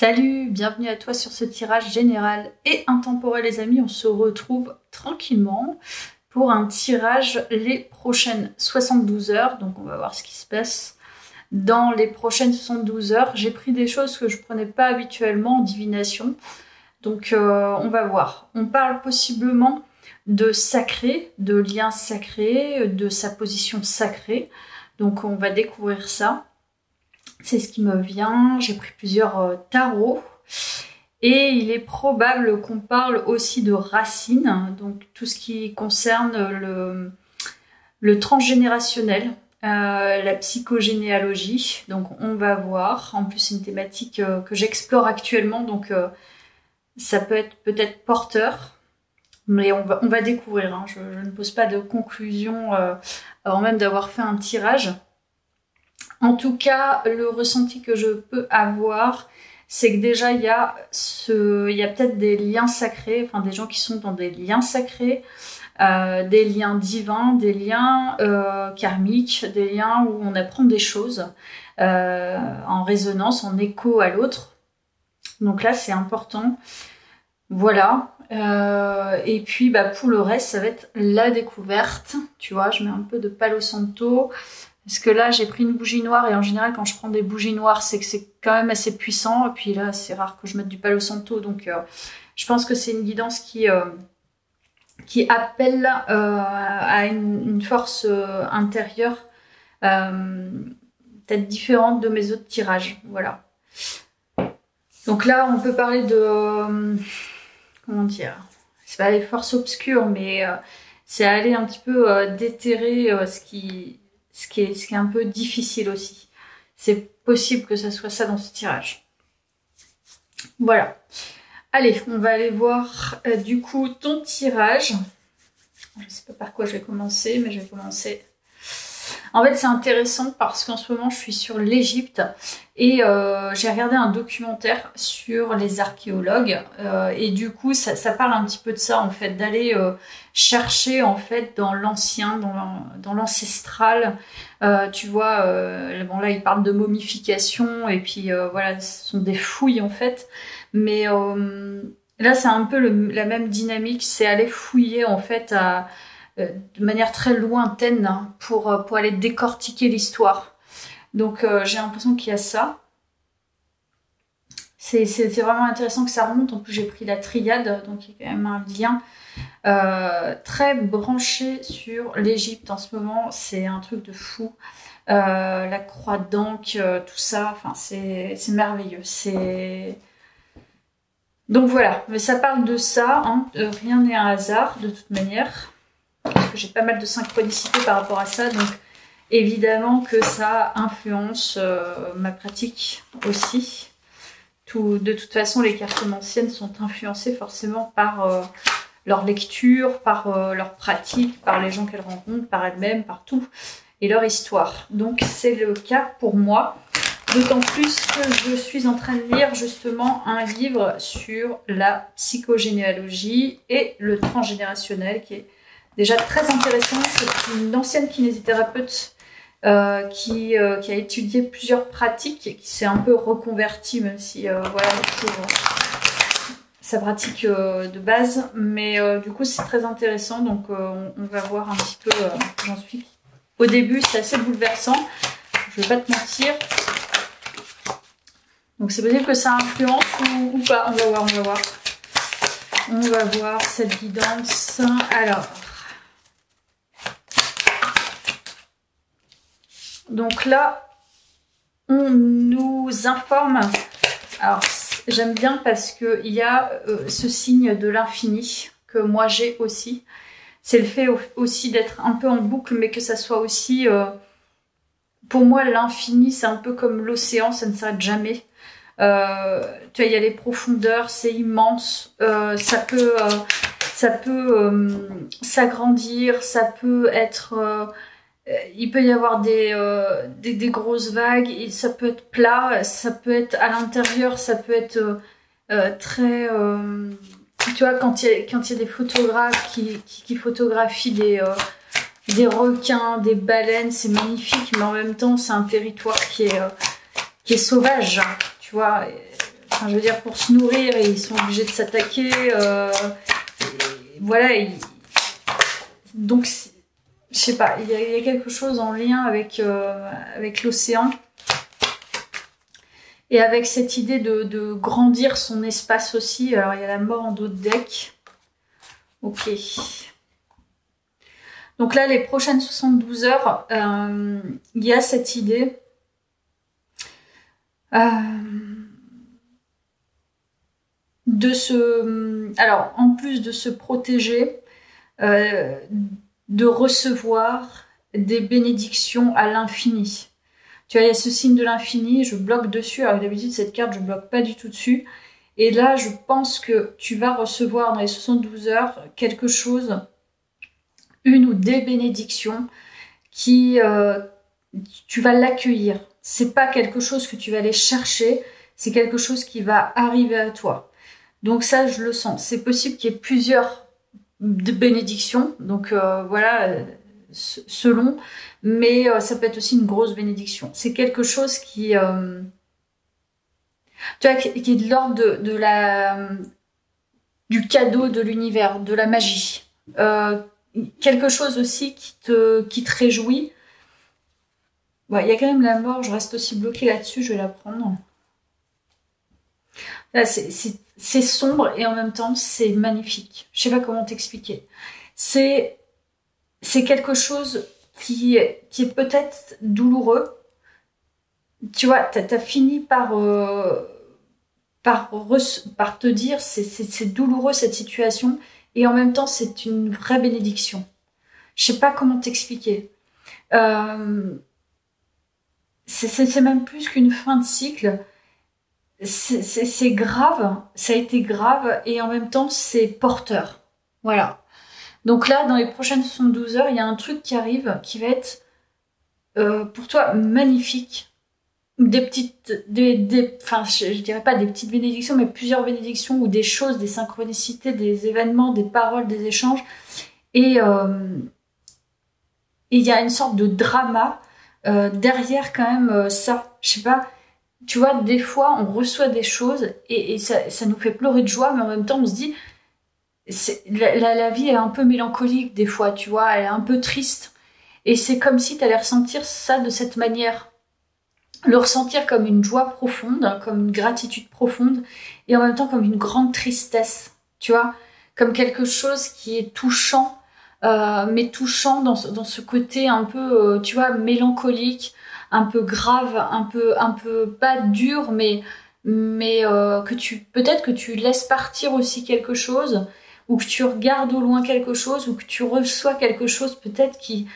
Salut, bienvenue à toi sur ce tirage général et intemporel les amis. On se retrouve tranquillement pour un tirage les prochaines 72 heures. Donc on va voir ce qui se passe dans les prochaines 72 heures. J'ai pris des choses que je prenais pas habituellement en divination. Donc on va voir. On parle possiblement de sacré, de liens sacrés, de sa position sacrée. Donc on va découvrir ça. C'est ce qui me vient. J'ai pris plusieurs tarots. Et il est probable qu'on parle aussi de racines, donc tout ce qui concerne le transgénérationnel, la psychogénéalogie. Donc on va voir. En plus c'est une thématique que j'explore actuellement, donc ça peut être peut-être porteur. Mais on va découvrir. Hein. Je ne pose pas de conclusion avant même d'avoir fait un tirage. En tout cas, le ressenti que je peux avoir, c'est que déjà il y a peut-être des liens sacrés, enfin des gens qui sont dans des liens sacrés, des liens divins, des liens karmiques, des liens où on apprend des choses en résonance, en écho à l'autre. Donc là, c'est important. Voilà. Et puis pour le reste, ça va être la découverte. Tu vois, je mets un peu de Palo Santo. Parce que là, j'ai pris une bougie noire et en général, quand je prends des bougies noires, c'est que c'est quand même assez puissant. Et puis là, c'est rare que je mette du Palo Santo. Donc, je pense que c'est une guidance qui appelle à une force intérieure peut-être différente de mes autres tirages. Voilà. Donc là, on peut parler de... comment dire? C'est pas les forces obscures, mais c'est aller un petit peu déterrer ce qui est un peu difficile aussi. C'est possible que ça soit ça dans ce tirage. Voilà. Allez, on va aller voir du coup ton tirage. Je ne sais pas par quoi je vais commencer, mais je vais commencer. En fait, c'est intéressant parce qu'en ce moment, je suis sur l'Égypte et j'ai regardé un documentaire sur les archéologues et du coup, ça parle un petit peu de ça en fait, d'aller chercher en fait dans l'ancien, dans l'ancestral. Tu vois, bon là, il parle de momification et puis voilà, ce sont des fouilles en fait, mais là, c'est un peu la même dynamique, c'est aller fouiller en fait de manière très lointaine hein, pour aller décortiquer l'histoire. Donc j'ai l'impression qu'il y a ça. C'est vraiment intéressant que ça remonte. En plus j'ai pris la triade, donc il y a quand même un lien très branché sur l'Égypte en ce moment. C'est un truc de fou. La croix d'Ankh, tout ça, enfin c'est merveilleux. Donc voilà, mais ça parle de ça. Hein. Rien n'est un hasard de toute manière. Parce que j'ai pas mal de synchronicité par rapport à ça, donc évidemment que ça influence ma pratique aussi. De toute façon, les cartes anciennes sont influencées forcément par leur lecture, par leur pratique, par les gens qu'elles rencontrent, par elles-mêmes, par tout, et leur histoire. Donc c'est le cas pour moi, d'autant plus que je suis en train de lire justement un livre sur la psychogénéalogie et le transgénérationnel qui est déjà très intéressant. C'est une ancienne kinésithérapeute qui a étudié plusieurs pratiques et qui s'est un peu reconvertie, même si voilà, toujours sa pratique de base. Mais du coup, c'est très intéressant. Donc, on va voir un petit peu j'en suis. Au début, c'est assez bouleversant. Je vais pas te mentir. Donc, c'est possible que ça influence ou pas. On va voir, on va voir. On va voir cette guidance. Alors... donc là, on nous informe. Alors, j'aime bien parce qu'il y a ce signe de l'infini que moi j'ai aussi. C'est le fait aussi d'être un peu en boucle, mais que ça soit aussi... pour moi, l'infini, c'est un peu comme l'océan, ça ne s'arrête jamais. Tu vois, il y a les profondeurs, c'est immense. Ça peut s'agrandir, ça peut être... il peut y avoir des grosses vagues, et ça peut être plat, ça peut être à l'intérieur, ça peut être très... tu vois, quand il y a des photographes qui photographient des requins, des baleines, c'est magnifique, mais en même temps, c'est un territoire qui est sauvage, tu vois. enfin, je veux dire, pour se nourrir, ils sont obligés de s'attaquer. Voilà. Donc, je sais pas, il y a quelque chose en lien avec, avec l'océan. Et avec cette idée de grandir son espace aussi. Alors, il y a la mort en dos de deck. Ok. Donc là, les prochaines 72 heures, il y a cette idée de se... Alors, en plus de se protéger, de recevoir des bénédictions à l'infini. Tu vois, il y a ce signe de l'infini, je bloque dessus. Alors d'habitude, cette carte, je bloque pas du tout dessus. Et là, je pense que tu vas recevoir dans les 72 heures quelque chose, une ou des bénédictions qui... tu vas l'accueillir. C'est pas quelque chose que tu vas aller chercher, c'est quelque chose qui va arriver à toi. Donc ça, je le sens. C'est possible qu'il y ait plusieurs bénédictions. Donc voilà, selon... Mais ça peut être aussi une grosse bénédiction. C'est quelque chose qui, tu vois, qui est de l'ordre du cadeau de l'univers, de la magie. Quelque chose aussi qui te réjouit. Bon, il y a quand même la mort, je reste aussi bloquée là-dessus, je vais la prendre. Là, c'est sombre et en même temps, c'est magnifique. Je sais pas comment t'expliquer. C'est quelque chose qui est peut-être douloureux. Tu vois, t'as fini par te dire c'est douloureux cette situation et en même temps c'est une vraie bénédiction. Je sais pas comment t'expliquer. C'est même plus qu'une fin de cycle. C'est grave, ça a été grave et en même temps c'est porteur. Voilà. Donc là, dans les prochaines 72 heures, il y a un truc qui arrive qui va être pour toi magnifique. Des petites, enfin, je dirais pas des petites bénédictions, mais plusieurs bénédictions ou des choses, des synchronicités, des événements, des paroles, des échanges. Et il y a une sorte de drama derrière quand même ça. Je sais pas. Tu vois, des fois, on reçoit des choses et ça nous fait pleurer de joie, mais en même temps, on se dit la vie est un peu mélancolique des fois, tu vois, elle est un peu triste. Et c'est comme si tu allais ressentir ça de cette manière. Le ressentir comme une joie profonde, comme une gratitude profonde, et en même temps comme une grande tristesse, tu vois, comme quelque chose qui est touchant, mais touchant dans ce côté un peu, tu vois, mélancolique, un peu grave, un peu pas dur, mais que peut-être que tu laisses partir aussi quelque chose, ou que tu regardes au loin quelque chose, ou que tu reçois quelque chose peut-être qui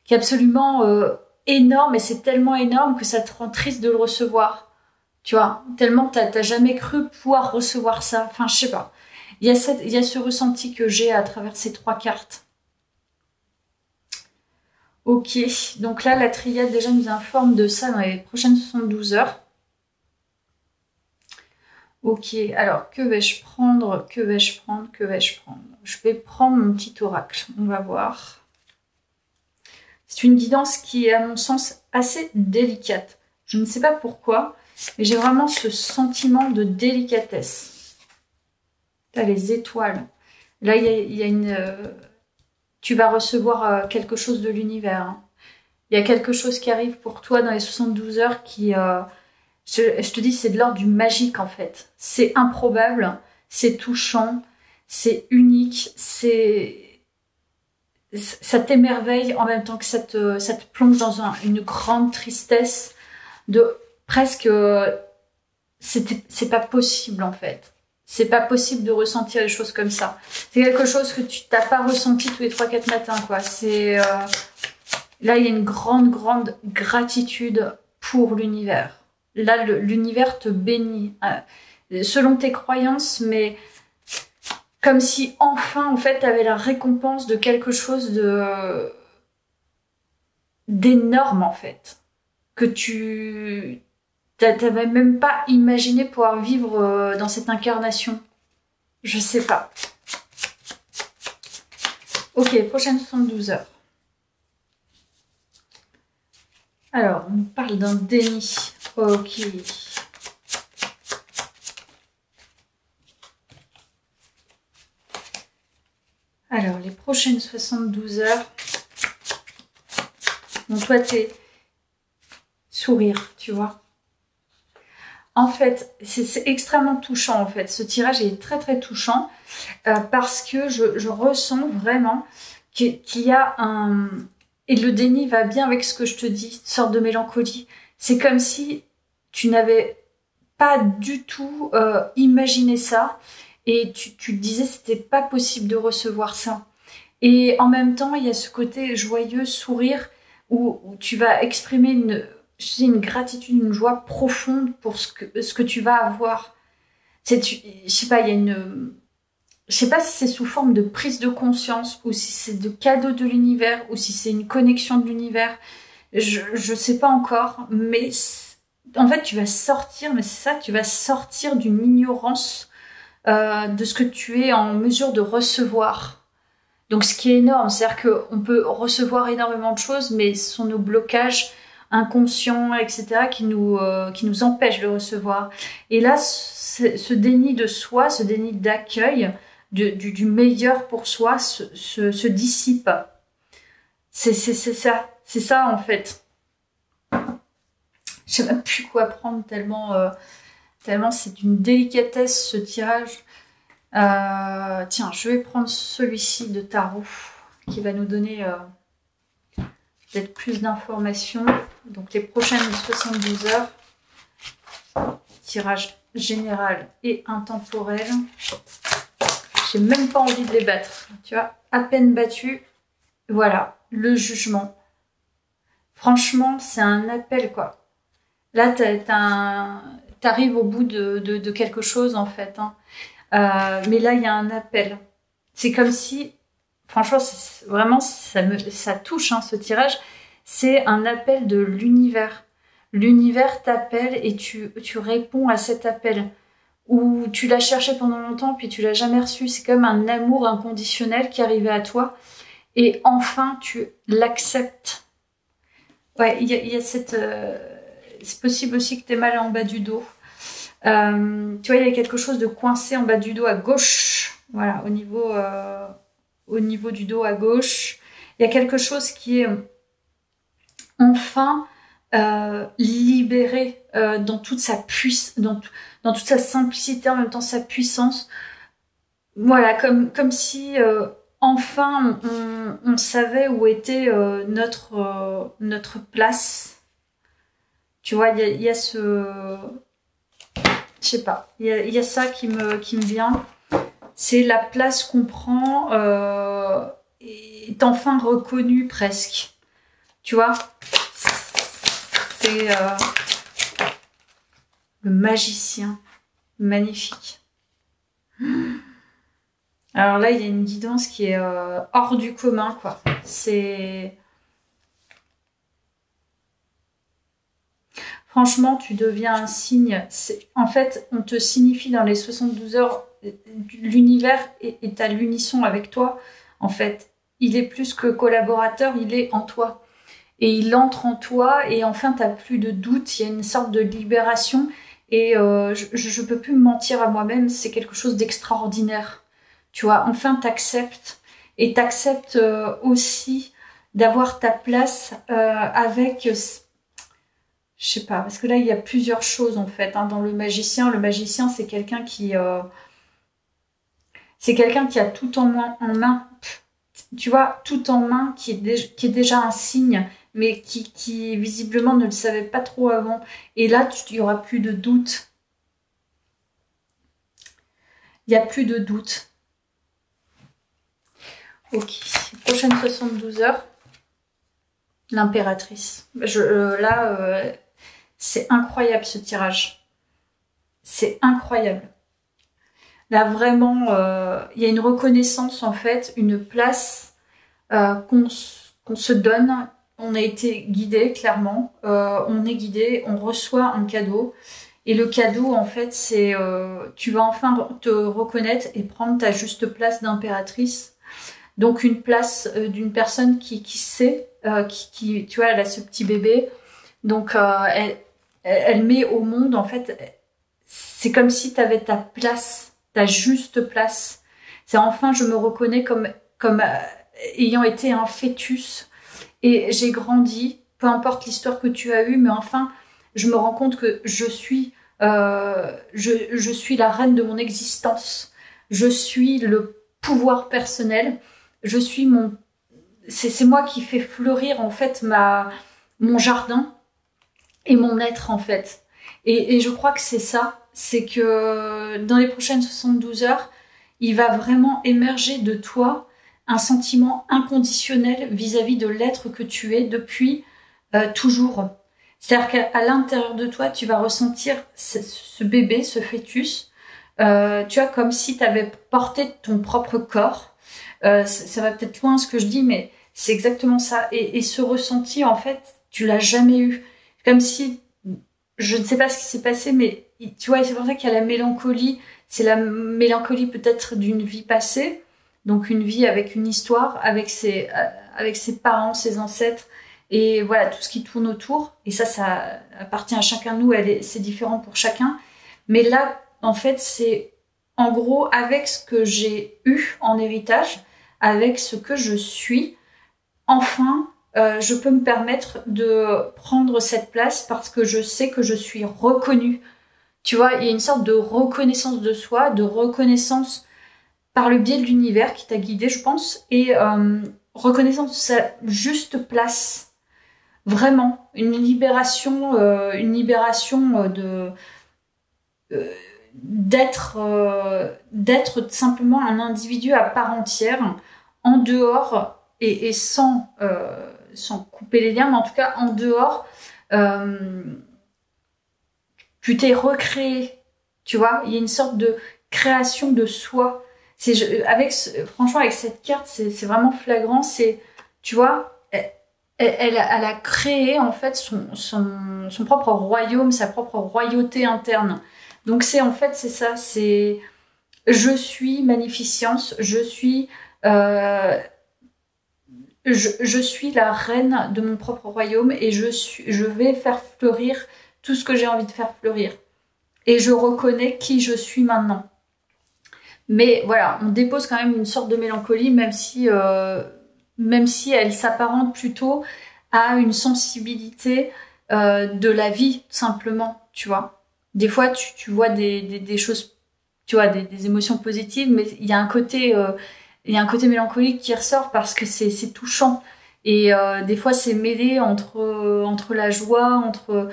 est absolument énorme, et c'est tellement énorme que ça te rend triste de le recevoir. Tu vois, tellement t'as jamais cru pouvoir recevoir ça. Enfin, je sais pas. Il y a ce ressenti que j'ai à travers ces 3 cartes. Ok, donc là, la triade déjà nous informe de ça dans les prochaines 72 heures. Ok, alors que vais-je prendre? Que vais-je prendre? Que vais-je prendre? Je vais prendre mon petit oracle, on va voir. C'est une guidance qui est à mon sens assez délicate. Je ne sais pas pourquoi, mais j'ai vraiment ce sentiment de délicatesse. T'as les étoiles. Là, il y a une... tu vas recevoir quelque chose de l'univers. Hein. Il y a quelque chose qui arrive pour toi dans les 72 heures qui... je te dis, c'est de l'ordre du magique en fait. C'est improbable, c'est touchant, c'est unique, ça t'émerveille en même temps que ça te plonge dans une grande tristesse de presque... c'est pas possible en fait. C'est pas possible de ressentir les choses comme ça. C'est quelque chose que tu t'as pas ressenti tous les 3-4 matins, quoi. Là, il y a une grande gratitude pour l'univers. Là, l'univers te bénit. Selon tes croyances, mais comme si enfin, en fait, tu avais la récompense de quelque chose d'énorme, en fait. Que tu t'avais même pas imaginé pouvoir vivre dans cette incarnation. Je sais pas. Ok, prochaine 72 heures. Alors, on parle d'un déni. Ok. Alors, les prochaines 72 heures. Donc, toi, t'es sourire, tu vois. En fait, c'est extrêmement touchant, en fait. Ce tirage est très, très touchant parce que je ressens vraiment qu'il y a un... Et le déni va bien avec ce que je te dis, une sorte de mélancolie. C'est comme si tu n'avais pas du tout imaginé ça et tu te disais que c'était pas possible de recevoir ça. Et en même temps, il y a ce côté joyeux, sourire, où tu vas exprimer une gratitude, une joie profonde pour ce que tu vas avoir. Je sais pas, il y a une... Je sais pas si c'est sous forme de prise de conscience, ou si c'est de cadeau de l'univers, ou si c'est une connexion de l'univers. Je sais pas encore, mais en fait, tu vas sortir, mais c'est ça, tu vas sortir d'une ignorance de ce que tu es en mesure de recevoir. Donc, ce qui est énorme, c'est-à-dire qu'on peut recevoir énormément de choses, mais ce sont nos blocages inconscients, etc., qui nous empêchent de recevoir. Et là, ce déni de soi, ce déni d'accueil, du meilleur pour soi, se dissipe. C'est ça en fait. Je sais même plus quoi prendre tellement c'est d'une délicatesse ce tirage. Tiens, je vais prendre celui-ci de tarot qui va nous donner peut-être plus d'informations. Donc les prochaines 72 heures, tirage général et intemporel. J'ai même pas envie de les battre. Tu vois, à peine battu. Voilà, le jugement. Franchement, c'est un appel, quoi. Là, t'arrives au bout de quelque chose, en fait. Hein. Mais là, il y a un appel. C'est comme si... Franchement, vraiment, ça touche, hein, ce tirage. C'est un appel de l'univers. L'univers t'appelle et tu réponds à cet appel. Ou tu l'as cherché pendant longtemps, puis tu l'as jamais reçu. C'est comme un amour inconditionnel qui arrivait à toi. Et enfin, tu l'acceptes. Ouais, il y a cette... c'est possible aussi que tu aies mal en bas du dos. Tu vois, il y a quelque chose de coincé en bas du dos à gauche. Voilà, au niveau du dos à gauche. Il y a quelque chose qui est enfin libéré dans toute sa dans toute sa simplicité, en même temps sa puissance. Voilà, comme si enfin on savait où était notre place. Tu vois, il y a ce... Je sais pas, il y a ça qui me vient. C'est la place qu'on prend est enfin reconnue presque. Tu vois, c'est le magicien. Magnifique. Alors là, il y a une guidance qui est hors du commun, quoi. C'est... Franchement, tu deviens un signe. En fait, on te signifie dans les 72 heures, l'univers est à l'unisson avec toi. En fait, il est plus que collaborateur, il est en toi. Et il entre en toi et enfin, tu n'as plus de doute. Il y a une sorte de libération. Et je peux plus me mentir à moi-même, c'est quelque chose d'extraordinaire. Tu vois, enfin, t'acceptes. Et t'acceptes aussi d'avoir ta place avec... Je sais pas, parce que là, il y a plusieurs choses, en fait, hein, dans le magicien. Le magicien, c'est quelqu'un qui... c'est quelqu'un qui a tout en main. Tu vois, tout en main, qui est déjà un signe, mais qui visiblement ne le savait pas trop avant. Et là, il n'y aura plus de doute. Il n'y a plus de doute. Ok, prochaine 72 heures. L'impératrice. C'est incroyable ce tirage. C'est incroyable. Là, vraiment, il y a une reconnaissance, en fait, une place qu'on se donne. On a été guidé, clairement. On est guidé, on reçoit un cadeau. Et le cadeau, en fait, c'est tu vas enfin te reconnaître et prendre ta juste place d'impératrice. Donc, une place d'une personne qui sait, tu vois, elle a ce petit bébé. Donc, elle met au monde, en fait, c'est comme si tu avais ta place, ta juste place. C'est enfin, je me reconnais comme comme ayant été un fœtus et j'ai grandi, peu importe l'histoire que tu as eue, mais enfin, je me rends compte que je suis la reine de mon existence. Je suis le pouvoir personnel. Je suis c'est moi qui fais fleurir en fait mon jardin et mon être en fait. Et je crois que c'est ça. C'est que dans les prochaines 72 heures, il va vraiment émerger de toi un sentiment inconditionnel vis-à-vis de l'être que tu es depuis toujours. C'est-à-dire qu'à l'intérieur de toi, tu vas ressentir ce bébé, ce fœtus, tu vois, comme si tu avais porté ton propre corps. Ça va peut-être loin ce que je dis, mais c'est exactement ça. Et ce ressenti, en fait, tu l'as jamais eu. Comme si, je ne sais pas ce qui s'est passé, mais tu vois, c'est pour ça qu'il y a la mélancolie. C'est la mélancolie peut-être d'une vie passée, donc une vie avec une histoire, avec ses parents, ses ancêtres, et voilà, tout ce qui tourne autour. Et ça appartient à chacun de nous, c'est différent pour chacun. Mais là, en fait, c'est en gros avec ce que j'ai eu en héritage, avec ce que je suis, enfin, je peux me permettre de prendre cette place parce que je sais que je suis reconnue. Tu vois, il y a une sorte de reconnaissance de soi, de reconnaissance par le biais de l'univers qui t'a guidé, je pense, et reconnaissance de sa juste place. Vraiment, une libération d'être simplement un individu à part entière, en dehors et sans couper les liens, mais en tout cas en dehors, tu t'es recréé, tu vois, il y a une sorte de création de soi. Franchement, avec cette carte, c'est vraiment flagrant, tu vois, elle a créé en fait son propre royaume, sa propre royauté interne. Donc c'est ça, c'est je suis magnificence, je suis la reine de mon propre royaume et je vais faire fleurir tout ce que j'ai envie de faire fleurir. Et je reconnais qui je suis maintenant. Mais voilà, on dépose quand même une sorte de mélancolie, même si elle s'apparente plutôt à une sensibilité de la vie, simplement, tu vois. Des fois, tu vois des choses, tu vois, des émotions positives, mais il y a un côté mélancolique qui ressort parce que c'est touchant. Et des fois, c'est mêlé entre la joie, entre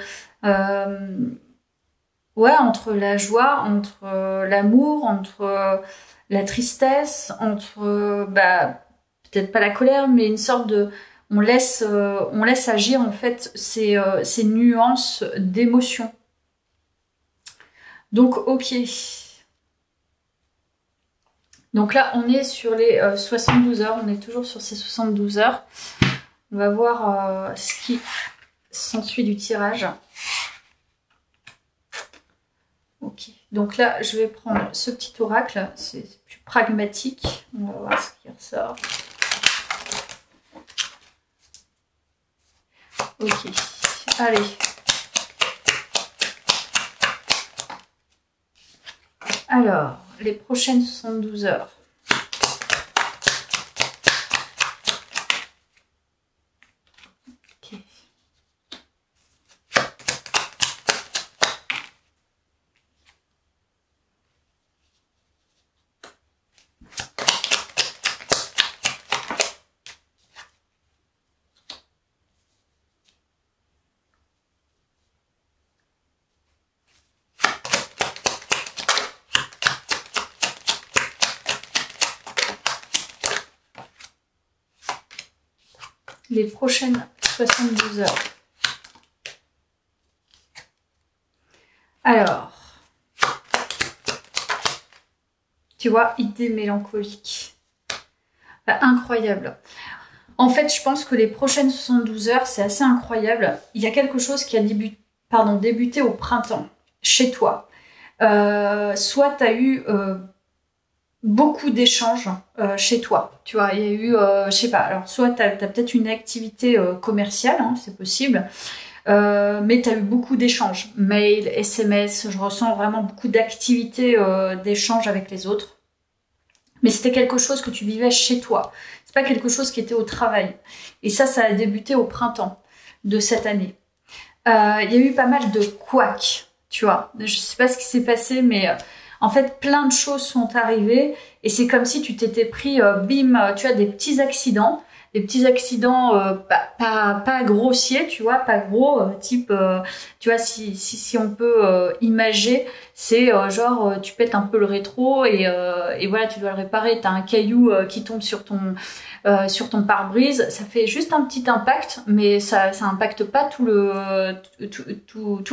la joie, entre l'amour, entre la tristesse, entre peut-être pas la colère, mais une sorte de on laisse agir en fait ces nuances d'émotions. Donc ok. Donc là on est sur les 72 heures, on est toujours sur ces 72 heures. On va voir ce qui s'ensuit du tirage. Ok, donc là je vais prendre ce petit oracle, c'est plus pragmatique. On va voir ce qui ressort. Ok, allez. Alors, les prochaines 72 heures. Ok. Les prochaines 72 heures. Alors, tu vois, idée mélancolique. Incroyable. En fait, je pense que les prochaines 72 heures, c'est assez incroyable. Il y a quelque chose qui a débuté au printemps, chez toi. Soit tu as eu beaucoup d'échanges chez toi. Tu vois, il y a eu, je sais pas, alors soit tu as peut-être une activité commerciale, hein, c'est possible, mais tu as eu beaucoup d'échanges. Mail, SMS, je ressens vraiment beaucoup d'activités d'échanges avec les autres. Mais c'était quelque chose que tu vivais chez toi. C'est pas quelque chose qui était au travail. Et ça a débuté au printemps de cette année. Il y a eu pas mal de couacs, tu vois. Je sais pas ce qui s'est passé, mais en fait, plein de choses sont arrivées. Et c'est comme si tu t'étais pris, bim, tu vois, des petits accidents. Des petits accidents pas grossiers, tu vois, pas gros, type, tu vois, si on peut imager, c'est genre tu pètes un peu le rétro et voilà, tu dois le réparer, t'as un caillou qui tombe sur ton pare-brise, ça fait juste un petit impact, mais ça impacte pas tout le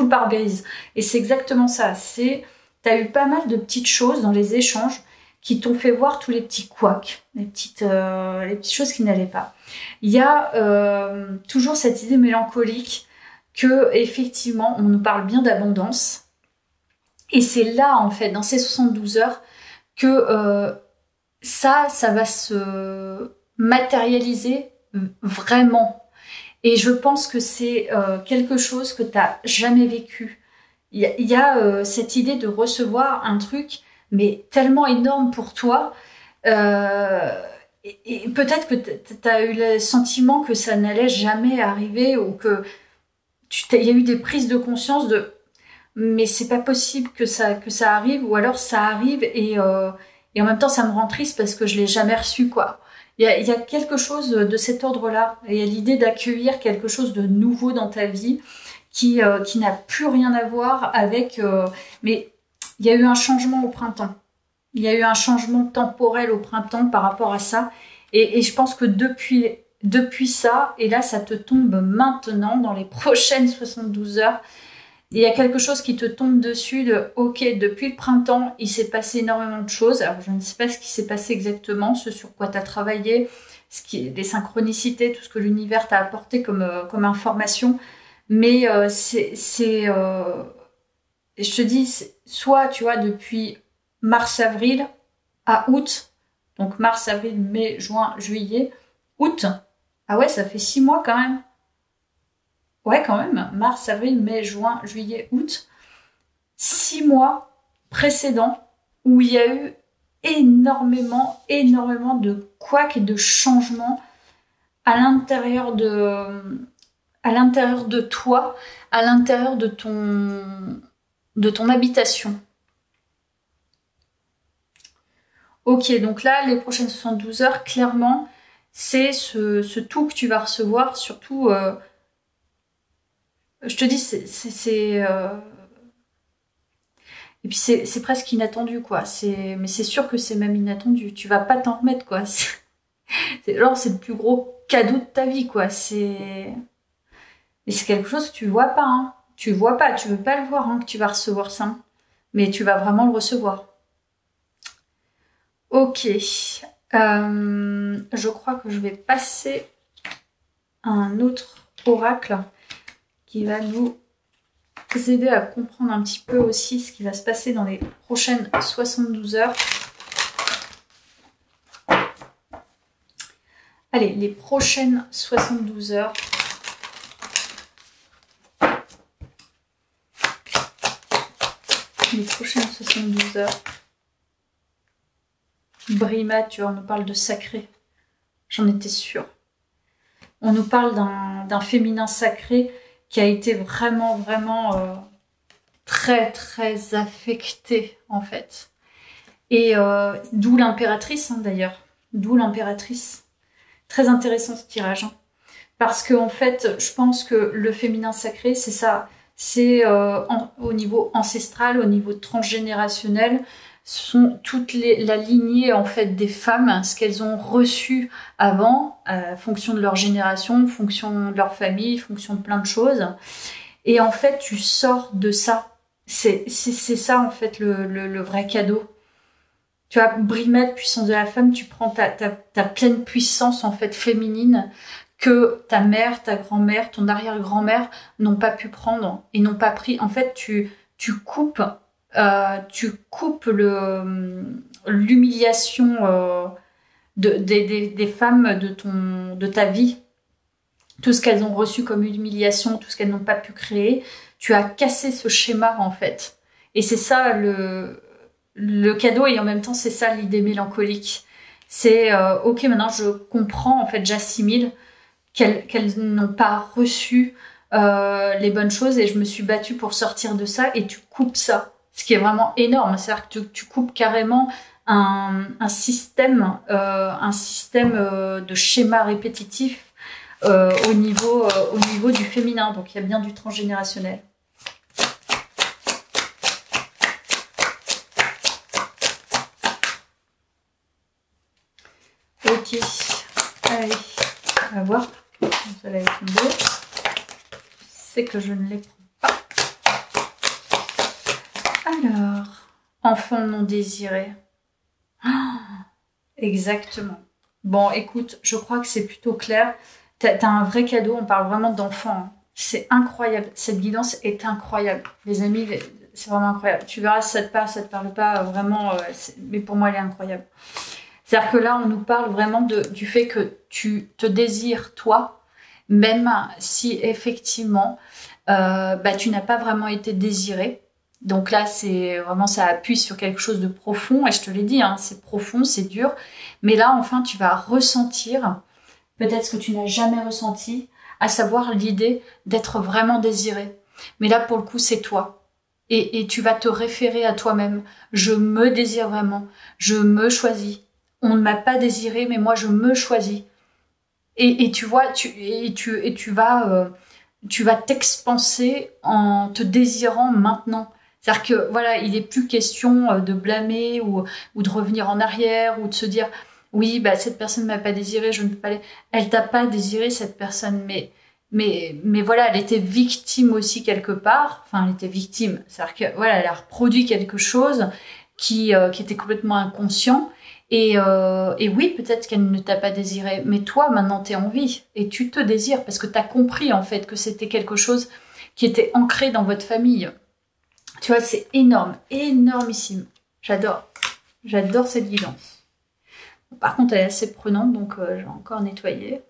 pare-brise. Et c'est exactement ça, t'as eu pas mal de petites choses dans les échanges qui t'ont fait voir tous les petits couacs, les petites choses qui n'allaient pas. Il y a toujours cette idée mélancolique que effectivement on nous parle bien d'abondance, et c'est là en fait dans ces 72 heures que ça va se matérialiser vraiment. Et je pense que c'est quelque chose que t'as jamais vécu. Il y a cette idée de recevoir un truc mais tellement énorme pour toi. Et peut-être que tu as eu le sentiment que ça n'allait jamais arriver, ou que il y a eu des prises de conscience de mais c'est pas possible que ça arrive, ou alors ça arrive et en même temps ça me rend triste parce que je l'ai jamais reçu, quoi. Il y a quelque chose de cet ordre-là. Il y a l'idée d'accueillir quelque chose de nouveau dans ta vie qui n'a plus rien à voir avec... mais il y a eu un changement au printemps. Il y a eu un changement temporel au printemps par rapport à ça. Et je pense que depuis ça, et là ça te tombe maintenant, dans les prochaines 72 heures, il y a quelque chose qui te tombe dessus de « Ok, depuis le printemps, il s'est passé énormément de choses. » Alors je ne sais pas ce qui s'est passé exactement, ce sur quoi tu as travaillé, les synchronicités, tout ce que l'univers t'a apporté comme information. Mais je te dis, soit tu vois, depuis mars-avril à août, donc mars, avril, mai, juin, juillet, août, ah ouais, ça fait 6 mois quand même. Ouais, quand même, mars, avril, mai, juin, juillet, août, 6 mois précédents où il y a eu énormément de couacs et de changements à l'intérieur de toi, à l'intérieur de ton habitation. Ok, donc là, les prochaines 72 heures, clairement, c'est ce tout que tu vas recevoir, surtout, je te dis, et puis c'est presque inattendu, quoi. Mais c'est sûr que c'est même inattendu. Tu vas pas t'en remettre, quoi. C'est le plus gros cadeau de ta vie, quoi. Mais c'est quelque chose que tu vois pas, hein. Tu veux pas le voir, hein, que tu vas recevoir ça. Mais tu vas vraiment le recevoir. Ok. Je crois que je vais passer à un autre oracle qui va nous aider à comprendre un petit peu aussi ce qui va se passer dans les prochaines 72 heures. Allez, les prochaines 72 heures. Les prochaines 72 heures. Brima, tu vois, on nous parle de sacré. J'en étais sûre. On nous parle d'un féminin sacré qui a été vraiment très très affecté, en fait. Et d'où l'impératrice, hein, d'ailleurs. D'où l'impératrice. Très intéressant ce tirage. Hein. Parce que en fait, je pense que le féminin sacré, c'est ça. C'est au niveau ancestral, au niveau transgénérationnel, ce sont la lignée en fait des femmes, ce qu'elles ont reçu avant, fonction de leur génération, fonction de leur famille, fonction de plein de choses. Et en fait, tu sors de ça. C'est ça en fait le vrai cadeau. Tu vois, Brimette, puissance de la femme, tu prends ta pleine puissance en fait féminine que ta mère, ta grand-mère, ton arrière-grand-mère n'ont pas pu prendre et n'ont pas pris. En fait, tu coupes l'humiliation des femmes de ta vie, tout ce qu'elles ont reçu comme humiliation, tout ce qu'elles n'ont pas pu créer. Tu as cassé ce schéma en fait, et c'est ça le cadeau et en même temps c'est ça l'idée mélancolique. C'est ok, maintenant je comprends, en fait j'assimile qu'elles n'ont pas reçu les bonnes choses et je me suis battue pour sortir de ça et tu coupes ça. Ce qui est vraiment énorme, c'est-à-dire que tu coupes carrément un système de schéma répétitif au niveau du féminin. Donc il y a bien du transgénérationnel. Ok, allez, on va voir. Vous allez tomber. C'est que je ne les prends pas. Alors, enfant non désiré. Oh, exactement. Bon, écoute, je crois que c'est plutôt clair. T'as un vrai cadeau, on parle vraiment d'enfant. Hein. C'est incroyable. Cette guidance est incroyable. Les amis, c'est vraiment incroyable. Tu verras si ça te parle pas, vraiment. Mais pour moi, elle est incroyable. C'est-à-dire que là, on nous parle vraiment du fait que tu te désires, toi, même si effectivement, tu n'as pas vraiment été désiré. Donc là, c'est vraiment, ça appuie sur quelque chose de profond. Et je te l'ai dit, hein, c'est profond, c'est dur. Mais là, enfin, tu vas ressentir peut-être ce que tu n'as jamais ressenti, à savoir l'idée d'être vraiment désiré. Mais là, pour le coup, c'est toi. Et tu vas te référer à toi-même. Je me désire vraiment. Je me choisis. On ne m'a pas désiré, mais moi, je me choisis. Et tu vois, tu vas t'expanser en te désirant maintenant. C'est-à-dire que, voilà, il n'est plus question de blâmer ou de revenir en arrière ou de se dire oui, bah, cette personne ne m'a pas désiré, je ne peux pas aller. Elle t'a pas désiré, cette personne, mais voilà, elle était victime aussi quelque part. Enfin, elle était victime. C'est-à-dire que, voilà, elle a reproduit quelque chose qui était complètement inconscient. Et oui, peut-être qu'elle ne t'a pas désiré, mais toi, maintenant, t'es en vie et tu te désires parce que t'as compris, en fait, que c'était quelque chose qui était ancré dans votre famille. Tu vois, c'est énorme, énormissime. J'adore cette guidance. Par contre, elle est assez prenante, donc je vais encore nettoyer.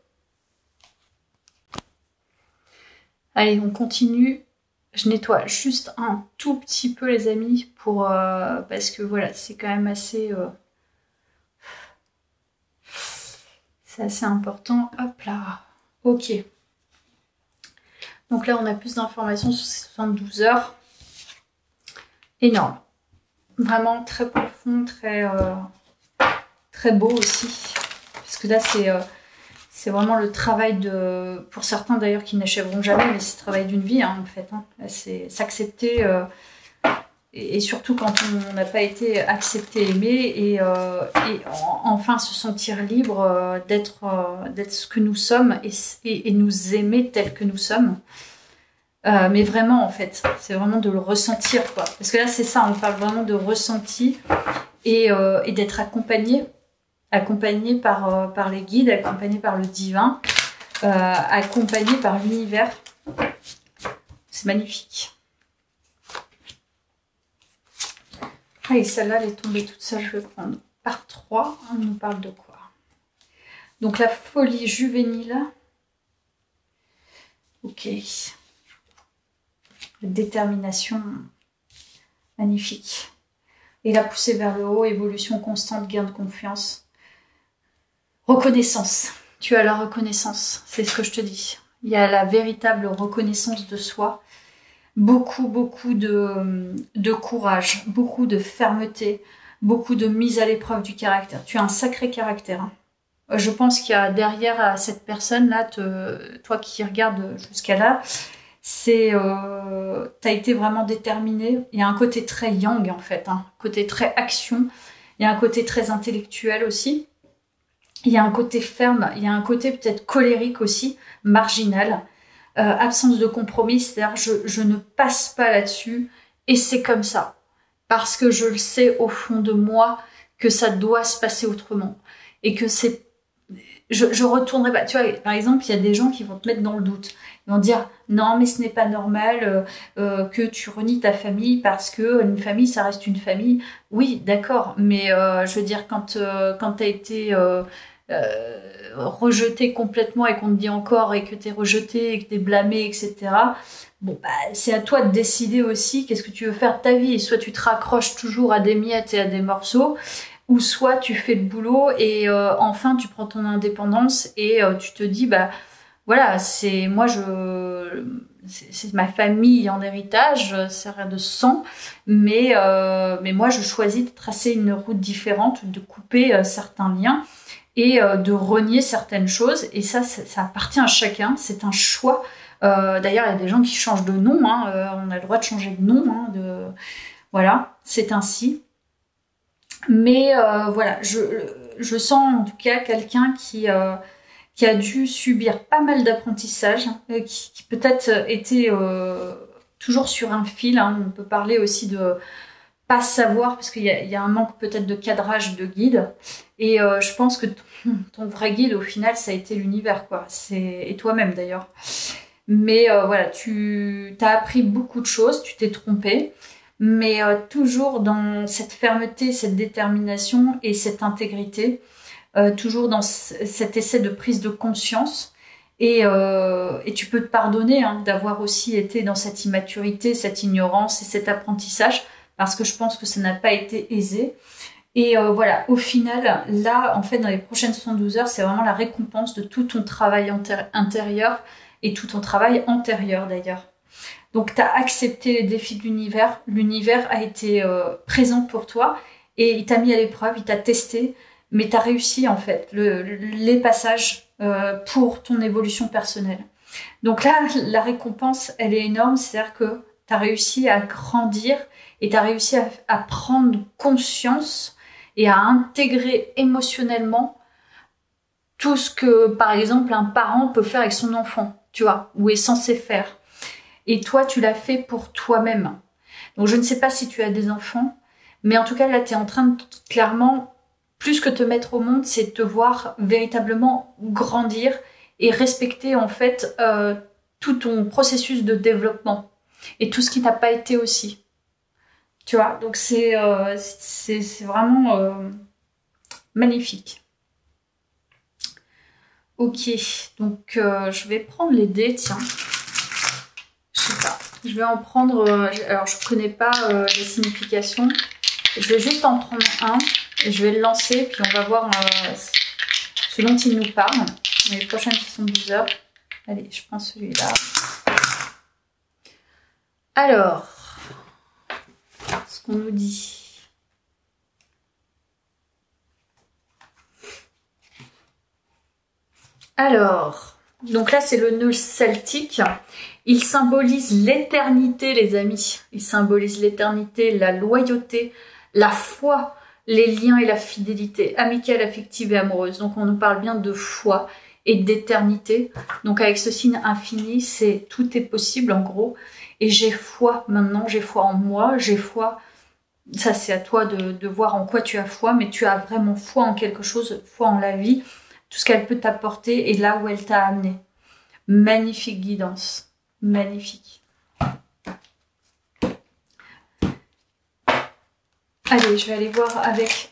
Allez, on continue. Je nettoie juste un tout petit peu, les amis, parce que voilà, c'est quand même assez... c'est assez important. Hop là. Ok. Donc là, on a plus d'informations sur ces 72 heures. Énorme. Vraiment très profond, très beau aussi. Parce que là, c'est vraiment le travail de... Pour certains d'ailleurs qui n'achèveront jamais, mais c'est le travail d'une vie hein, en fait. Hein. C'est s'accepter... et surtout quand on n'a pas été accepté, aimé, et enfin se sentir libre d'être ce que nous sommes et nous aimer tel que nous sommes. Mais vraiment, en fait, c'est vraiment de le ressentir, quoi. Parce que là, c'est ça, on parle vraiment de ressenti et d'être accompagné par les guides, accompagné par le divin, accompagné par l'univers. C'est magnifique. Ah, et celle-là, elle est tombée toute seule, je vais prendre par 3. On nous parle de quoi? Donc la folie juvénile. Ok. La détermination magnifique. Et la poussée vers le haut, évolution constante, gain de confiance. Reconnaissance. Tu as la reconnaissance, c'est ce que je te dis. Il y a la véritable reconnaissance de soi. Beaucoup de courage, beaucoup de fermeté, beaucoup de mise à l'épreuve du caractère. Tu as un sacré caractère. Hein. Je pense qu'il y a derrière cette personne-là, toi qui regardes jusqu'à là, t'as été vraiment déterminé. Il y a un côté très yang en fait, un côté très action. Il y a un côté très intellectuel aussi. Il y a un côté ferme, il y a un côté peut-être colérique aussi, marginal. Absence de compromis, c'est-à-dire je ne passe pas là-dessus et c'est comme ça. Parce que je le sais au fond de moi que ça doit se passer autrement. Et que c'est... Je retournerai pas. Tu vois, par exemple, il y a des gens qui vont te mettre dans le doute. Ils vont dire, non, mais ce n'est pas normal que tu renies ta famille parce que une famille, ça reste une famille. Oui, d'accord, mais je veux dire, quand t'as été... rejeté complètement et qu'on te dit encore et que t'es rejeté et que t'es blâmé, etc. Bon, bah, c'est à toi de décider aussi qu'est-ce que tu veux faire de ta vie. Soit tu te raccroches toujours à des miettes et à des morceaux, ou soit tu fais le boulot et enfin tu prends ton indépendance et tu te dis, bah voilà, c'est ma famille en héritage, c'est rien de sang, mais moi je choisis de tracer une route différente, de couper certains liens et de renier certaines choses. Et ça appartient à chacun, c'est un choix. D'ailleurs, il y a des gens qui changent de nom, hein, on a le droit de changer de nom, hein, voilà, c'est ainsi. Mais voilà, je sens en tout cas quelqu'un qui a dû subir pas mal d'apprentissage, qui peut-être était toujours sur un fil. Hein. On peut parler aussi de pas savoir, parce qu'il y a un manque peut-être de cadrage de guide. Et je pense que ton vrai guide, au final, ça a été l'univers, quoi. Et toi-même, d'ailleurs. Mais voilà, tu as appris beaucoup de choses, tu t'es trompé, mais toujours dans cette fermeté, cette détermination et cette intégrité, toujours dans cet essai de prise de conscience. Et tu peux te pardonner hein, d'avoir aussi été dans cette immaturité, cette ignorance et cet apprentissage, parce que je pense que ça n'a pas été aisé. Et voilà, au final, là, en fait, dans les prochaines 72 heures, c'est vraiment la récompense de tout ton travail intérieur et tout ton travail antérieur d'ailleurs. Donc, tu as accepté les défis de l'univers. L'univers a été présent pour toi et il t'a mis à l'épreuve, il t'a testé, mais tu as réussi en fait les passages pour ton évolution personnelle. Donc là, la récompense, elle est énorme, c'est-à-dire que tu as réussi à grandir et tu as réussi à prendre conscience et à intégrer émotionnellement tout ce que, par exemple, un parent peut faire avec son enfant, tu vois, ou est censé faire. Et toi, tu l'as fait pour toi-même. Donc, je ne sais pas si tu as des enfants, mais en tout cas, là, tu es en train de, clairement, plus que te mettre au monde, c'est te voir véritablement grandir et respecter, en fait, tout ton processus de développement et tout ce qui n'a pas été aussi. Tu vois, donc c'est vraiment magnifique. Ok, donc je vais prendre les dés, tiens. Je sais pas, je vais en prendre... alors, je connais pas les significations. Je vais juste en prendre un et je vais le lancer, puis on va voir ce dont il nous parle dans les prochaines 72 heures. Allez, je prends celui-là. Alors, ce qu'on nous dit... Alors, donc là c'est le nœud celtique. Il symbolise l'éternité, les amis. Il symbolise l'éternité, la loyauté, la foi, les liens et la fidélité amicale, affective et amoureuse. Donc on nous parle bien de foi et d'éternité. Donc avec ce signe infini, c'est tout est possible en gros. Et j'ai foi maintenant, j'ai foi en moi, j'ai foi. Ça c'est à toi de voir en quoi tu as foi, mais tu as vraiment foi en quelque chose, foi en la vie. Tout ce qu'elle peut t'apporter et là où elle t'a amené. Magnifique guidance. Magnifique. Allez, je vais aller voir avec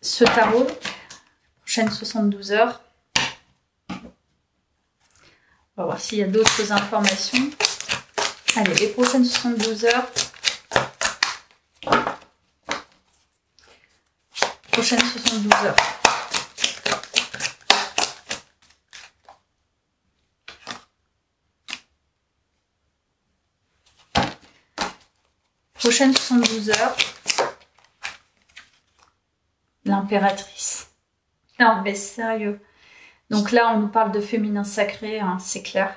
ce tarot. Prochaine 72 heures. On va voir s'il y a d'autres informations. Allez, les prochaines 72 heures. Prochaine 72 heures. Prochaine 72 heures, l'impératrice. Non mais sérieux. Donc là on nous parle de féminin sacré, hein, c'est clair.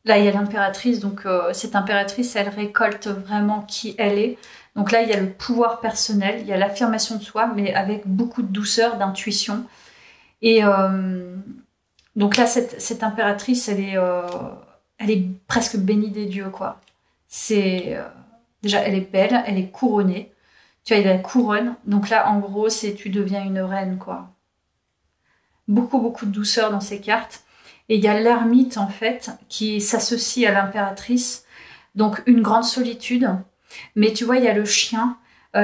Là il y a l'impératrice, donc cette impératrice elle récolte vraiment qui elle est. Donc là il y a le pouvoir personnel, il y a l'affirmation de soi, mais avec beaucoup de douceur, d'intuition. Et donc là cette impératrice elle est presque bénie des dieux quoi. C'est... Déjà, elle est belle, elle est couronnée. Tu vois, il y a la couronne. Donc là, en gros, c'est tu deviens une reine, quoi. Beaucoup, beaucoup de douceur dans ces cartes. Et il y a l'ermite, en fait, qui s'associe à l'impératrice. Donc, une grande solitude. Mais tu vois, il y a le chien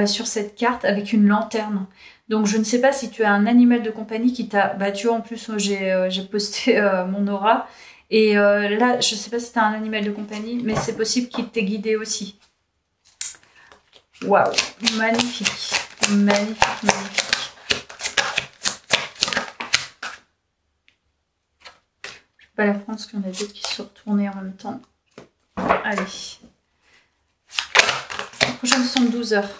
sur cette carte avec une lanterne. Donc je ne sais pas si tu as un animal de compagnie qui t'a... Bah tu vois, en plus j'ai posté mon aura. Et là, je ne sais pas si tu as un animal de compagnie, mais c'est possible qu'il t'ait guidé aussi. Waouh, magnifique. Magnifique, magnifique. Je vais pas la prendre parce qu'il y en a d'autres qui se sont retournés en même temps. Allez. La prochaine 72 heures.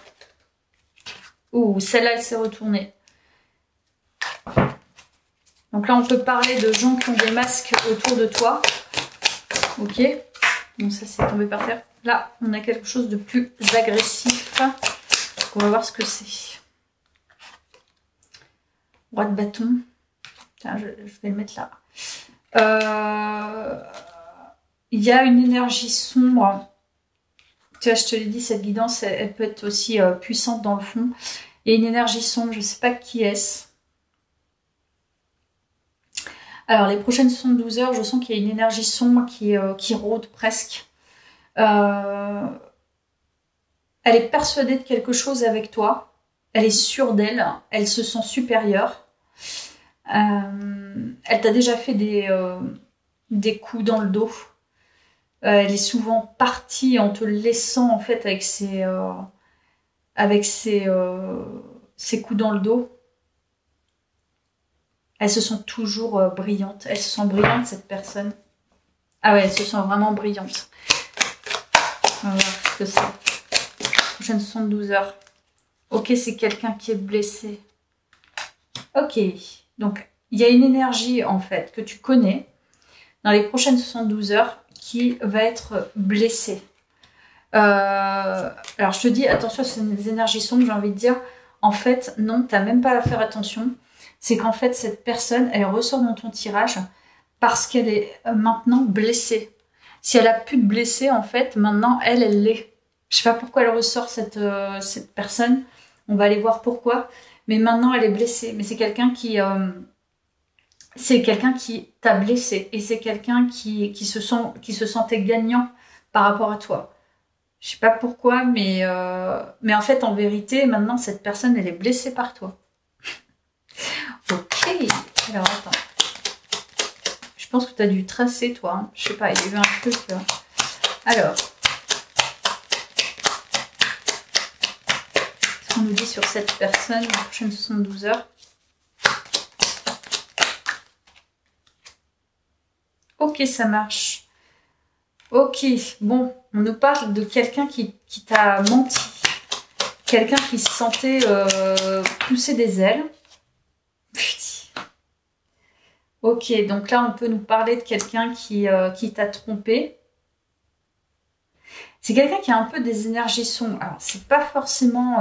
Ouh, celle-là, elle s'est retournée. Donc là, on peut parler de gens qui ont des masques autour de toi. Ok. Donc ça, c'est tombé par terre. Là, on a quelque chose de plus agressif. On va voir ce que c'est. Roi de bâton. Tiens, je vais le mettre là. Il y a une énergie sombre. Tu vois, je te l'ai dit, cette guidance, elle peut être aussi puissante dans le fond. Il y a une énergie sombre, je ne sais pas qui est-ce. Alors, les prochaines 72 heures, je sens qu'il y a une énergie sombre qui rôde presque. Elle est persuadée de quelque chose avec toi. Elle est sûre d'elle. Elle se sent supérieure. Elle t'a déjà fait des coups dans le dos. Elle est souvent partie en te laissant en fait avec ses coups dans le dos. Elle se sent toujours brillante. Elle se sent brillante, cette personne. Ah ouais, elle se sent vraiment brillante. On va voir ce que c'est. Prochaine 72 heures. Ok, c'est quelqu'un qui est blessé. Ok, donc il y a une énergie en fait que tu connais dans les prochaines 72 heures qui va être blessée. Alors je te dis, attention, c'est des énergies sombres, j'ai envie de dire. En fait, non, tu n'as même pas à faire attention. C'est qu'en fait, cette personne, elle ressort dans ton tirage parce qu'elle est maintenant blessée. Si elle a pu te blesser, en fait, maintenant, elle l'est. Je sais pas pourquoi elle ressort cette personne. On va aller voir pourquoi. Mais maintenant, elle est blessée. Mais c'est quelqu'un qui t'a blessé. Et c'est quelqu'un qui se sentait gagnant par rapport à toi. Je sais pas pourquoi, mais en fait, en vérité, maintenant, cette personne, elle est blessée par toi. Ok, alors attends. Je pense que tu as dû tracer, toi. Hein. Je sais pas, il y a eu un truc. Alors. Qu'est-ce qu'on nous dit sur cette personne la prochaine 72 heures? Ok, ça marche. Ok, bon, on nous parle de quelqu'un qui t'a menti. Quelqu'un qui se sentait pousser des ailes. Ok, donc là, on peut nous parler de quelqu'un qui t'a trompé. C'est quelqu'un qui a un peu des énergies sombres. Alors, c'est pas forcément...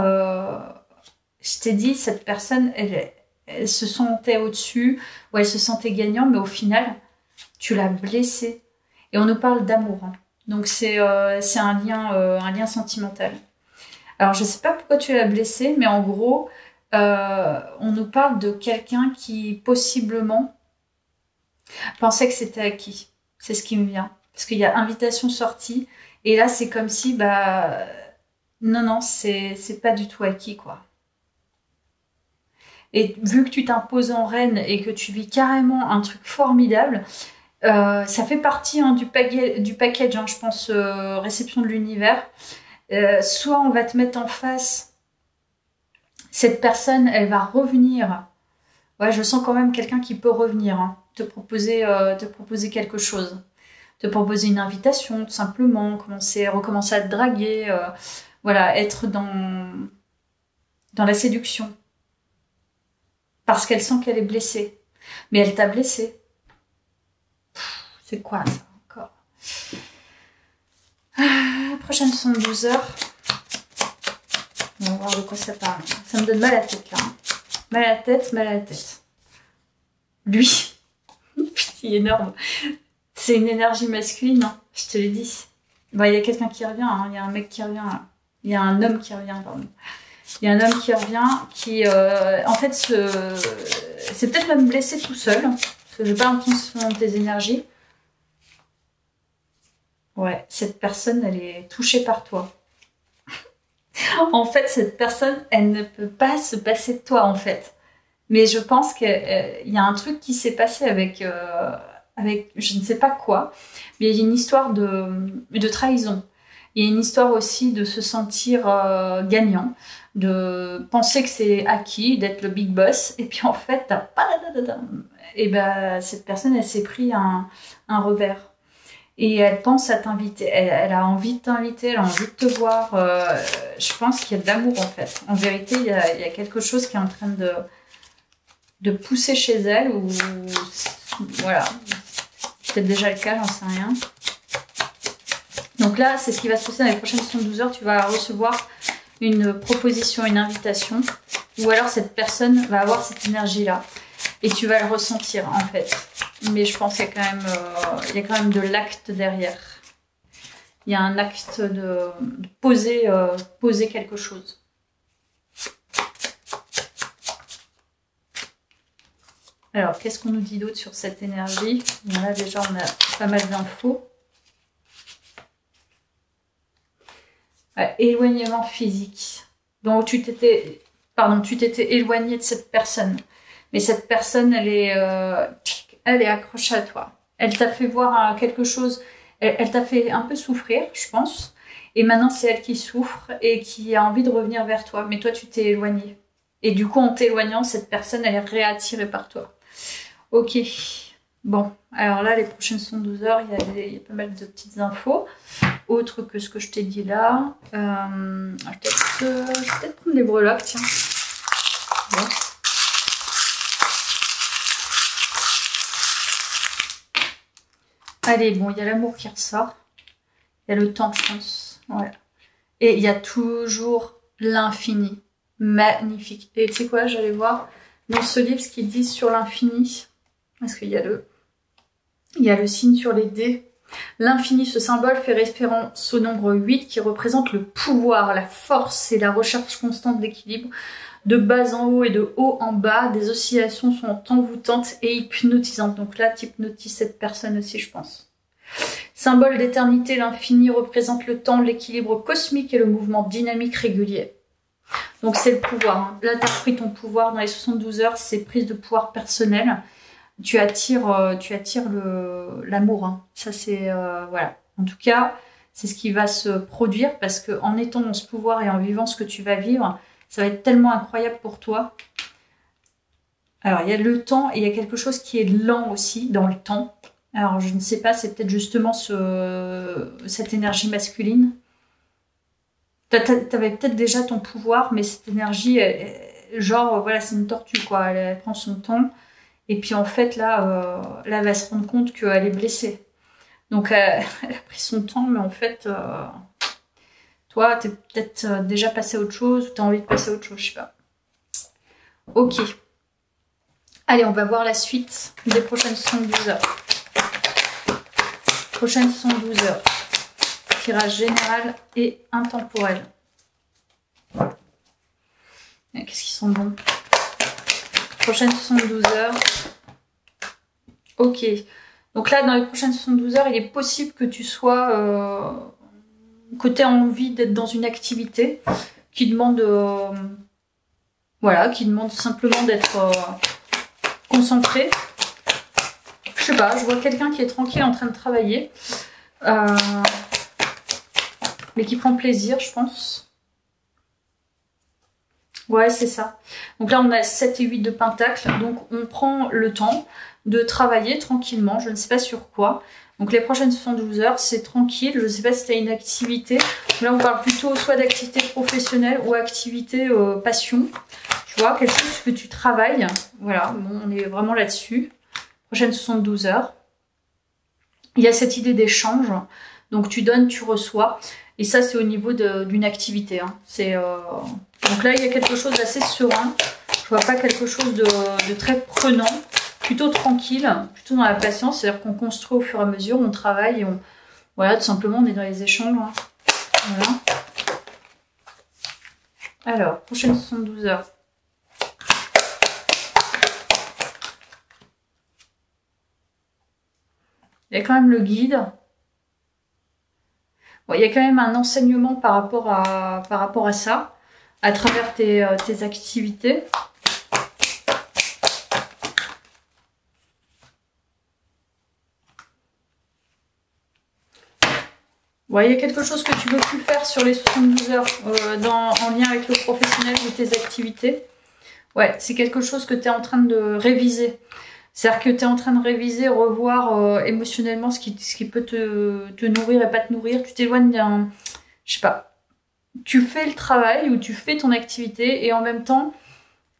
je t'ai dit, cette personne, elle se sentait au-dessus, ou elle se sentait gagnante, mais au final, tu l'as blessée. Et on nous parle d'amour. Hein. Donc, c'est un lien sentimental. Alors, je sais pas pourquoi tu l'as blessée, mais en gros, on nous parle de quelqu'un qui, possiblement... pensais que c'était acquis. C'est ce qui me vient. Parce qu'il y a invitation sortie. Et là, c'est comme si, non, c'est pas du tout acquis, quoi. Et vu que tu t'imposes en reine et que tu vis carrément un truc formidable, ça fait partie hein, du package, hein, je pense, réception de l'univers. Soit on va te mettre en face, cette personne, elle va revenir. Ouais, je sens quand même quelqu'un qui peut revenir, hein, te proposer quelque chose. Te proposer une invitation, tout simplement, recommencer à te draguer, voilà, être dans la séduction. Parce qu'elle sent qu'elle est blessée. Mais elle t'a blessée. C'est quoi ça encore? Prochaine 72 heures. On va voir de quoi ça parle. Ça me donne mal à la tête là. Mal à la tête, mal à la tête. Lui, il est énorme. C'est une énergie masculine, hein, je te l'ai dit. Bon, il y a quelqu'un qui revient, hein, il y a un mec qui revient. Il y a un homme qui revient, pardon. Il y a un homme qui revient, qui en fait c'est peut-être même blessé tout seul. Parce que j'ai pas l'impression de tes énergies. Ouais, cette personne, elle est touchée par toi. En fait, cette personne, elle ne peut pas se passer de toi, en fait. Mais je pense qu'il y a un truc qui s'est passé avec je ne sais pas quoi, mais il y a une histoire de trahison. Il y a une histoire aussi de se sentir gagnant, de penser que c'est acquis, d'être le big boss, et puis en fait, et ben cette personne, elle s'est pris un revers. Et elle pense à t'inviter, elle a envie de t'inviter, elle a envie de te voir. Je pense qu'il y a de l'amour en fait. En vérité, il y a quelque chose qui est en train de pousser chez elle, ou voilà, c'est peut-être déjà le cas, j'en sais rien. Donc là, c'est ce qui va se passer dans les prochaines 72 heures. Tu vas recevoir une proposition, une invitation, ou alors cette personne va avoir cette énergie-là et tu vas le ressentir en fait. Mais je pense qu'il y a quand même de l'acte derrière. Il y a un acte de poser quelque chose. Alors, qu'est-ce qu'on nous dit d'autre sur cette énergie? Là, déjà, on a pas mal d'infos. Éloignement physique. Donc, tu t'étais éloigné de cette personne. Mais cette personne, elle est accrochée à toi. Elle t'a fait voir quelque chose. Elle t'a fait un peu souffrir, je pense. Et maintenant, c'est elle qui souffre et qui a envie de revenir vers toi. Mais toi, tu t'es éloigné. Et du coup, en t'éloignant, cette personne, elle est réattirée par toi. Ok. Bon. Alors là, les prochaines 12 heures, il y a pas mal de petites infos. Autre que ce que je t'ai dit là. Je vais peut-être prendre des breloques, tiens. Bon. Allez, bon, il y a l'amour qui ressort. Il y a le temps, je pense. Voilà. Et il y a toujours l'infini. Magnifique. Et tu sais quoi, j'allais voir dans ce livre ce qu'ils disent sur l'infini. Parce qu'il y a le signe sur les dés. L'infini, ce symbole fait référence au nombre 8 qui représente le pouvoir, la force et la recherche constante d'équilibre. De bas en haut et de haut en bas, des oscillations sont envoûtantes et hypnotisantes. Donc là, tu hypnotises cette personne aussi, je pense. Symbole d'éternité, l'infini représente le temps, l'équilibre cosmique et le mouvement dynamique régulier. Donc c'est le pouvoir. Hein. Là, tu as pris ton pouvoir dans les 72 heures, c'est prise de pouvoir personnel. Tu attires l'amour. Hein. Ça, c'est... voilà. En tout cas, c'est ce qui va se produire parce qu'en étant dans ce pouvoir et en vivant ce que tu vas vivre, ça va être tellement incroyable pour toi. Alors, il y a le temps et il y a quelque chose qui est lent aussi dans le temps. Alors, je ne sais pas, c'est peut-être justement cette énergie masculine. Tu avais peut-être déjà ton pouvoir, mais cette énergie, genre, voilà, c'est une tortue, quoi. Elle prend son temps. Et puis, en fait, là, elle va se rendre compte qu'elle est blessée. Donc, elle a pris son temps, mais en fait... toi, t'es peut-être déjà passé à autre chose, ou t'as envie de passer à autre chose, je sais pas. Ok. Allez, on va voir la suite des prochaines 72 heures. Prochaines 72 heures. Tirage général et intemporel. Qu'est-ce qu'ils sont bons. Prochaines 72 heures. Ok. Donc là, dans les prochaines 72 heures, il est possible que tu sois... que tu as envie d'être dans une activité qui demande qui demande simplement d'être concentré. Je sais pas, je vois quelqu'un qui est tranquille en train de travailler, mais qui prend plaisir, je pense. Ouais, c'est ça. Donc là, on a 7 et 8 de pentacle, donc on prend le temps de travailler tranquillement, je ne sais pas sur quoi. Donc les prochaines 72 heures, c'est tranquille. Je ne sais pas si tu as une activité. Là, on parle plutôt soit d'activité professionnelle ou activité passion. Tu vois, quelque chose que tu travailles. Voilà, bon, on est vraiment là-dessus. Prochaines 72 heures. Il y a cette idée d'échange. Donc tu donnes, tu reçois. Et ça, c'est au niveau d'une activité. Hein. Donc là, il y a quelque chose d'assez serein. Je vois pas quelque chose de très prenant. Plutôt tranquille, plutôt dans la patience, c'est-à-dire qu'on construit au fur et à mesure, on travaille et voilà, tout simplement, on est dans les échanges. Hein. Voilà. Alors, prochaine 72 heures. Il y a quand même le guide. Bon, il y a quand même un enseignement par rapport à ça, à travers tes activités. Ouais, il y a quelque chose que tu veux plus faire sur les 72 heures en lien avec le professionnel ou tes activités. Ouais, c'est quelque chose que tu es en train de réviser. C'est-à-dire que tu es en train de réviser, revoir émotionnellement ce qui peut te nourrir et pas te nourrir. Tu t'éloignes d'un... Je sais pas. Tu fais le travail ou tu fais ton activité et en même temps,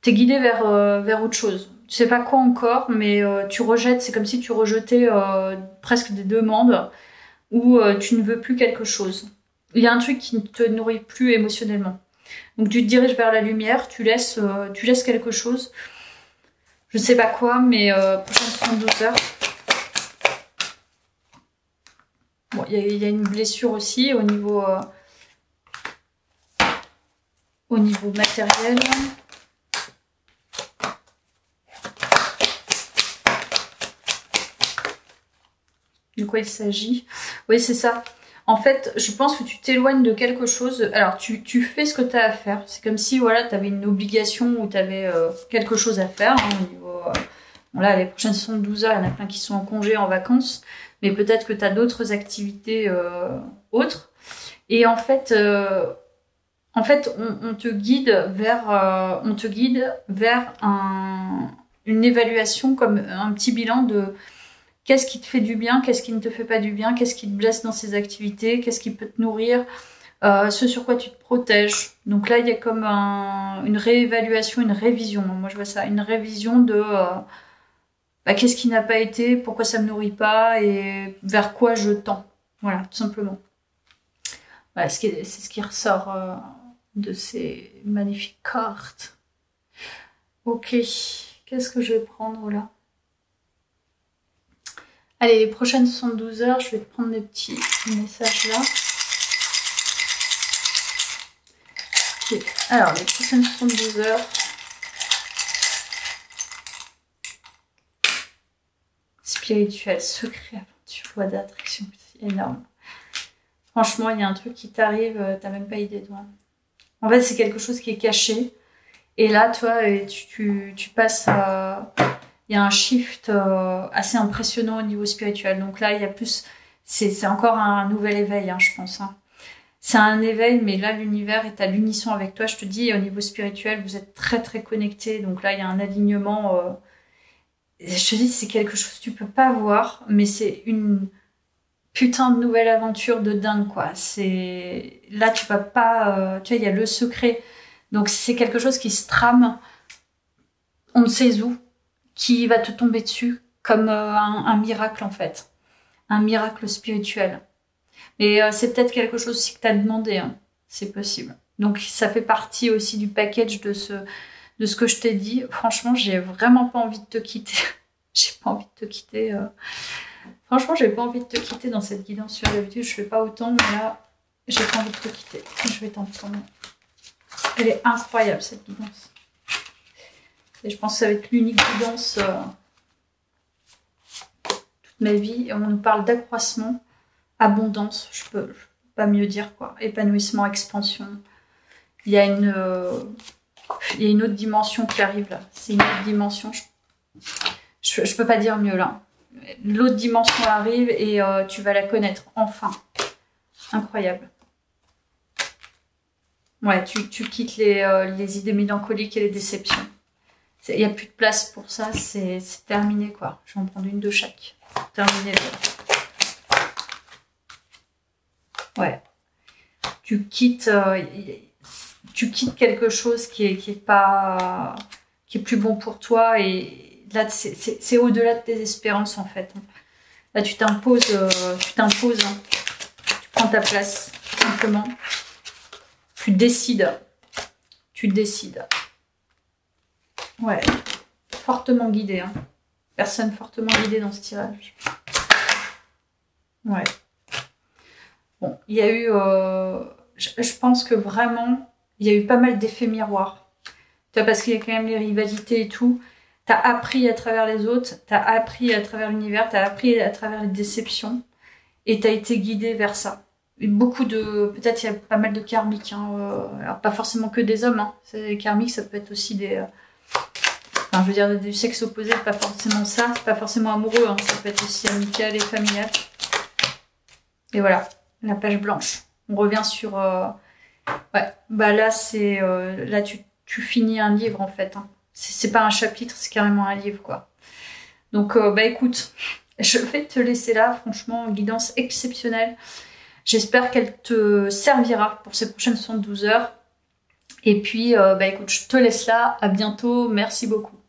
tu es guidé vers autre chose. Tu sais pas quoi encore, mais tu rejettes. C'est comme si tu rejetais presque des demandes ou tu ne veux plus quelque chose. Il y a un truc qui ne te nourrit plus émotionnellement. Donc tu te diriges vers la lumière, tu laisses quelque chose. Je sais pas quoi, mais prochaine 72 heures. Bon, il y a une blessure aussi au niveau matériel. De quoi il s'agit? Oui, c'est ça. En fait, je pense que tu t'éloignes de quelque chose. Alors, tu fais ce que tu as à faire. C'est comme si, voilà, tu avais une obligation ou tu avais quelque chose à faire. Hein, au niveau, voilà, les prochaines 72 heures, il y en a plein qui sont en congé, en vacances. Mais peut-être que tu as d'autres activités autres. Et en fait, on te guide vers une évaluation comme un petit bilan de qu'est-ce qui te fait du bien, qu'est-ce qui ne te fait pas du bien, qu'est-ce qui te blesse dans ces activités, qu'est-ce qui peut te nourrir, ce sur quoi tu te protèges. Donc là, il y a comme une réévaluation, une révision. Moi, je vois ça, une révision de qu'est-ce qui n'a pas été, pourquoi ça me nourrit pas et vers quoi je tends. Voilà, tout simplement. Voilà, c'est ce qui ressort de ces magnifiques cartes. Ok, qu'est-ce que je vais prendre là? Allez, les prochaines 72 heures, je vais te prendre des petits messages là. Okay. Alors, les prochaines 72 heures. Spirituel, secret, aventure, loi d'attraction, c'est énorme. Franchement, il y a un truc qui t'arrive, t'as même pas idée, toi. En fait, c'est quelque chose qui est caché. Et là, toi, tu passes... il y a un shift assez impressionnant au niveau spirituel. Donc là, il y a plus... C'est encore un nouvel éveil, hein, je pense. Hein. C'est un éveil, mais là, l'univers est à l'unisson avec toi. Je te dis, au niveau spirituel, vous êtes très, très connectés. Donc là, il y a un alignement... je te dis, c'est quelque chose que tu peux pas voir, mais c'est une putain de nouvelle aventure de dingue, quoi. C'est... Là, tu vas pas... tu vois, il y a le secret. Donc, c'est quelque chose qui se trame. On ne sait où. Qui va te tomber dessus comme un miracle en fait. Un miracle spirituel. Mais c'est peut-être quelque chose aussi que tu as demandé. Hein. C'est possible. Donc ça fait partie aussi du package de ce que je t'ai dit. Franchement, j'ai vraiment pas envie de te quitter. J'ai pas envie de te quitter. Franchement, j'ai pas envie de te quitter dans cette guidance sur l'habitude. Je fais pas autant, mais là, j'ai pas envie de te quitter. Je vais t'en prendre. Elle est incroyable cette guidance. Et je pense que ça va être l'unique guidance toute ma vie. Et on nous parle d'accroissement, abondance, je peux pas mieux dire quoi. Épanouissement, expansion. Il y a une autre dimension qui arrive là. C'est une autre dimension. Je peux pas dire mieux là. L'autre dimension arrive et tu vas la connaître enfin. Incroyable. Ouais, tu quittes les idées mélancoliques et les déceptions. Il n'y a plus de place pour ça, c'est terminé quoi. Je vais en prendre une de chaque. Terminé. Ouais. Tu quittes quelque chose qui est plus bon pour toi et là c'est au-delà de tes espérances en fait. Là tu t'imposes, hein. Tu prends ta place tout simplement. Tu décides. Ouais, fortement guidée. Hein. Personne fortement guidée dans ce tirage. Ouais. Bon, il y a eu... je pense que vraiment, il y a eu pas mal d'effets miroirs. Tu vois, parce qu'il y a quand même les rivalités et tout. T'as appris à travers les autres, t'as appris à travers l'univers, t'as appris à travers les déceptions. Et t'as été guidée vers ça. beaucoup de... Peut-être il y a pas mal de karmiques. Hein, alors pas forcément que des hommes. Hein. Les karmiques, ça peut être aussi des... Enfin, je veux dire, du sexe opposé, pas forcément ça. C'est pas forcément amoureux. Hein. Ça peut être aussi amical et familial. Et voilà, la page blanche. On revient sur... Ouais, bah là, c'est... là, tu finis un livre, en fait. Hein. C'est pas un chapitre, c'est carrément un livre, quoi. Donc, bah écoute, je vais te laisser là. Franchement, guidance exceptionnelle. J'espère qu'elle te servira pour ces prochaines 72 heures. Et puis, bah écoute, je te laisse là. À bientôt. Merci beaucoup.